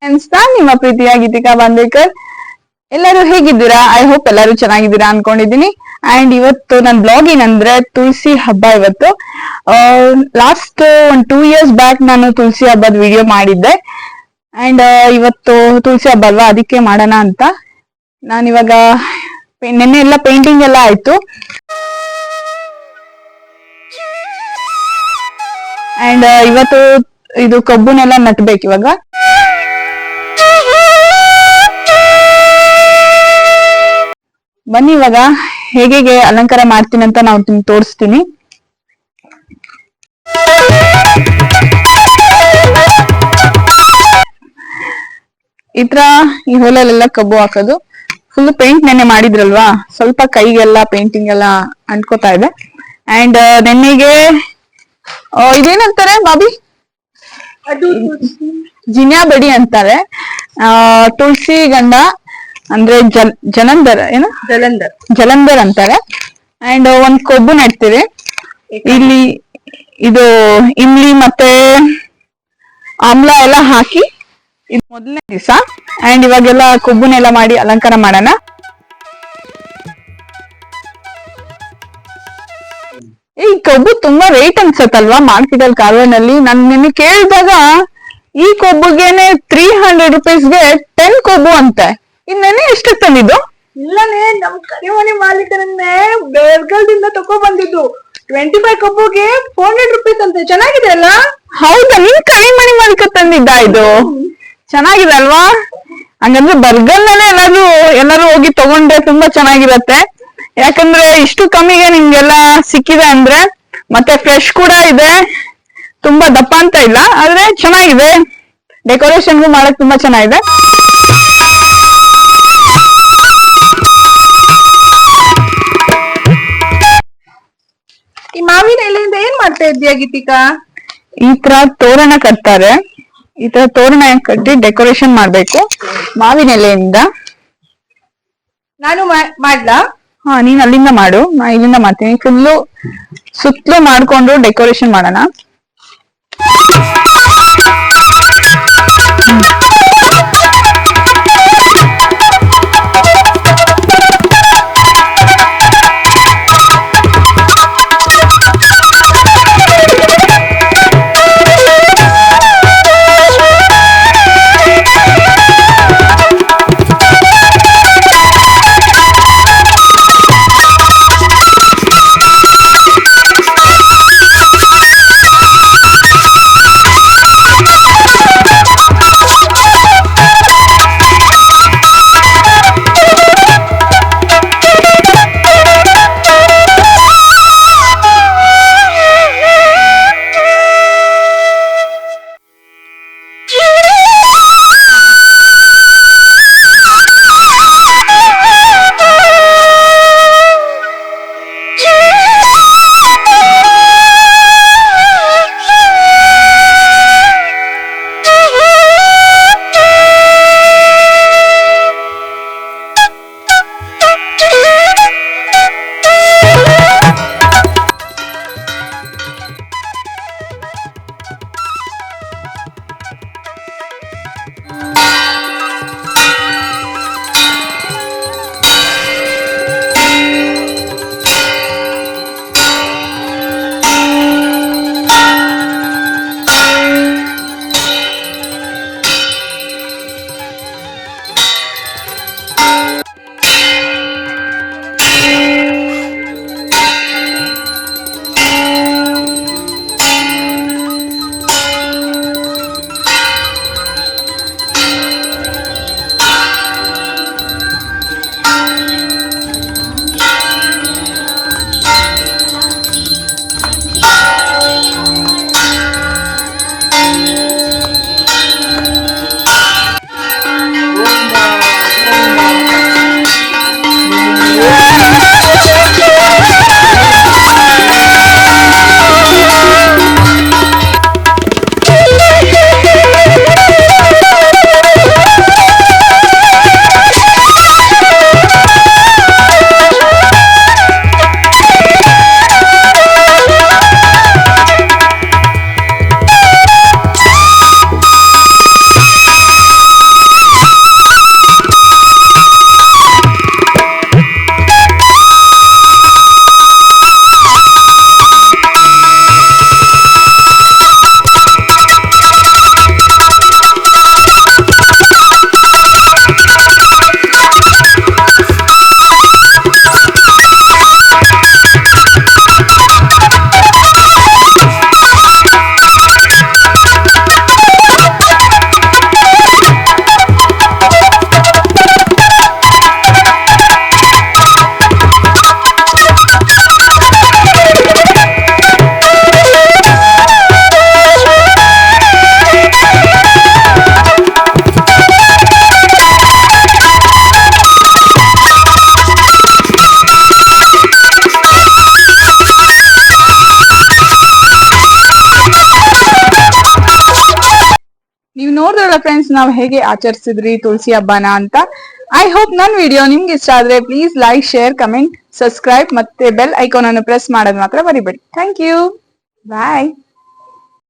Friends, ನಾನ್ ನಿಮ್ಮ ಪ್ರೀತಿಯ ಗೀತಿಕಾ ಬಾಂದೇಕರ್. ಎಲ್ಲರೂ ಹೇಗಿದ್ದೀರಾ? ಐ ಹೋಪ್ ಎಲ್ಲರೂ ಚೆನ್ನಾಗಿದ್ದೀರಾ ಅನ್ಕೊಂಡಿದೀನಿ. ಅಂಡ್ ಇವತ್ತು ನನ್ ಬ್ಲಾಗ್ ಏನಂದ್ರೆ ತುಳಸಿ ಹಬ್ಬ. ಇವತ್ತು ಲಾಸ್ಟ್ 2 years ಬ್ಯಾಕ್ ನಾನು ತುಳಸಿ ಹಬ್ಬದ ವಿಡಿಯೋ ಮಾಡಿದ್ದೆ. ಅಂಡ್ ಇವತ್ತು ತುಳಸಿ ಹಬ್ಬ ಅಲ್ವಾ, ಅದಕ್ಕೆ ಮಾಡೋಣ ಅಂತ ನಾನಿವಾಗ ನಿನ್ನೆ ಎಲ್ಲ ಪೇಂಟಿಂಗ್ ಎಲ್ಲ ಆಯ್ತು. ಅಂಡ್ ಇವತ್ತು ಇದು ಕಬ್ಬುನೆಲ್ಲ ನಟ್ಬೇಕು ಇವಾಗ. ಬನ್ನಿ ಇವಾಗ ಹೇಗೆ ಅಲಂಕಾರ ಮಾಡ್ತೀನಿ ಅಂತ ನಾವು ನಿಮ್ಗೆ ತೋರಿಸ್ತೀನಿ. ಈ ಹೊಲಲ್ಲೆಲ್ಲ ಕಬ್ಬು ಹಾಕೋದು. ಫುಲ್ ಪೇಂಟ್ ನೆನ್ನೆ ಮಾಡಿದ್ರಲ್ವಾ, ಸ್ವಲ್ಪ ಕೈಗೆಲ್ಲ ಪೇಂಟಿಂಗ್ ಎಲ್ಲ ಅಂಟ್ಕೋತಾ ಇದೆ. ಅಂಡ್ ನೆನ್ನೆಗೆ ಇದೇನಂತಾರೆ ಬಾಬಿ, ಜಿನ್ಯಾ ಬಡಿ ಅಂತಾರೆ. ತುಳಸಿ ಗಂಡ ಅಂದ್ರೆ ಜಲಂಧರ್ ಜಲಂಧರ್ ಅಂತಾರೆ. ಅಂಡ್ ಒಂದ್ ಕೊಬ್ಬು ನೆಡ್ತೀವಿ ಇಲ್ಲಿ. ಇದು ಇಮ್ಲಿ ಮತ್ತೆ ಆಮ್ಲ ಎಲ್ಲ ಹಾಕಿ ಇದು ಮೊದಲನೇ ದಿವಸ. ಅಂಡ್ ಇವಾಗೆಲ್ಲ ಕೊಬ್ಬುನೆಲ್ಲ ಮಾಡಿ ಅಲಂಕಾರ ಮಾಡೋಣ. ಈ ಕೊಬ್ಬು ತುಂಬಾ ರೇಟ್ ಅನ್ಸತ್ತಲ್ವಾ ಮಾರ್ಕೆಟ್ ಅಲ್ಲಿ, ಕಾರವಾರಲ್ಲಿ. ನಾನು ನಿನ್ನೆ ಕೇಳಿದಾಗ ಈ ಕೊಬ್ಬುಗೆನೆ 300 rupeesಗೆ 10 ಕೊಬ್ಬು ಅಂತೆ. ಇನ್ನೇನೆ ಎಷ್ಟು ತಂದಿದ್ದು? ಇಲ್ಲನೇ ನಮ್ ಕರಿಮಣಿ ಮಾಲೀಕರನ್ನೇ ಬೆಳಗಾವಿಯಿಂದ ತಕೊ ಬಂದಿದ್ದು. 25 ಕೊಬ್ಬುಗೆ 400 rupees ಅಂತೆ. ಚೆನ್ನಾಗಿದೆ ಅಲ್ಲ? ಹೌದಾ, ನಿನ್ ಕರಿಮಣಿ ಮಾಲೀಕ ತಂದಿದ್ದ ಇದು? ಚೆನ್ನಾಗಿದೆ ಅಲ್ವಾ? ಹಂಗಂದ್ರೆ ಬರ್ಗಲ್ನಲ್ಲೇ ಎಲ್ಲರೂ ಹೋಗಿ ತಗೊಂಡ್ರೆ ತುಂಬಾ ಚೆನ್ನಾಗಿರತ್ತೆ. ಯಾಕಂದ್ರೆ ಇಷ್ಟು ಕಮ್ಮಿಗೆ ನಿಮ್ಗೆಲ್ಲ ಸಿಕ್ಕಿದೆ ಅಂದ್ರೆ, ಮತ್ತೆ ಫ್ರೆಶ್ ಕೂಡ ಇದೆ, ತುಂಬಾ ದಪ್ಪ ಅಂತ ಇಲ್ಲ, ಆದ್ರೆ ಚೆನ್ನಾಗಿದೆ. ಡೆಕೋರೇಷನ್ಗೂ ಮಾಡಕ್ ತುಂಬಾ ಚೆನ್ನಾಗಿದೆ. ಈ ಮಾವಿನ ಎಲೆಯಿಂದ ಏನ್ ಮಾಡ್ತಾ ಇದ್ದೀಯ ಗೀತಿಕಾ? ಈ ತರ ತೋರಣ ಕಟ್ತಾರೆ. ಈ ತರ ತೋರಣ ಕಟ್ಟಿ ಡೆಕೋರೇಷನ್ ಮಾಡ್ಬೇಕು ಮಾವಿನ ಎಲೆಯಿಂದ. ನಾನು ಮಾಡ್ಲಾ? ಹಾ, ನೀನ್ ಅಲ್ಲಿಂದ ಮಾಡು, ನಾ ಇಲ್ಲಿಂದ ಮಾಡ್ತೀನಿ. ಫುಲ್ಲು ಸುತ್ತಲೂ ಮಾಡ್ಕೊಂಡು ಡೆಕೋರೇಷನ್ ಮಾಡೋಣ. ನೀವು ನೋಡಿದ್ರಲ್ಲ ಫ್ರೆಂಡ್ಸ್, ನಾವು ಹೇಗೆ ಆಚರಿಸಿದ್ರಿ ತುಳಸಿ ಹಬ್ಬನ ಅಂತ. ಐ ಹೋಪ್ ನನ್ನ ವಿಡಿಯೋ ನಿಮ್ಗೆ ಇಷ್ಟ ಆದ್ರೆ please like, share, comment, subscribe ಮತ್ತೆ ಬೆಲ್ ಐಕಾನ್ ಅನ್ನು ಪ್ರೆಸ್ ಮಾಡೋದು ಮಾತ್ರ ಮರಿಬೇಡಿ. Thank you, bye.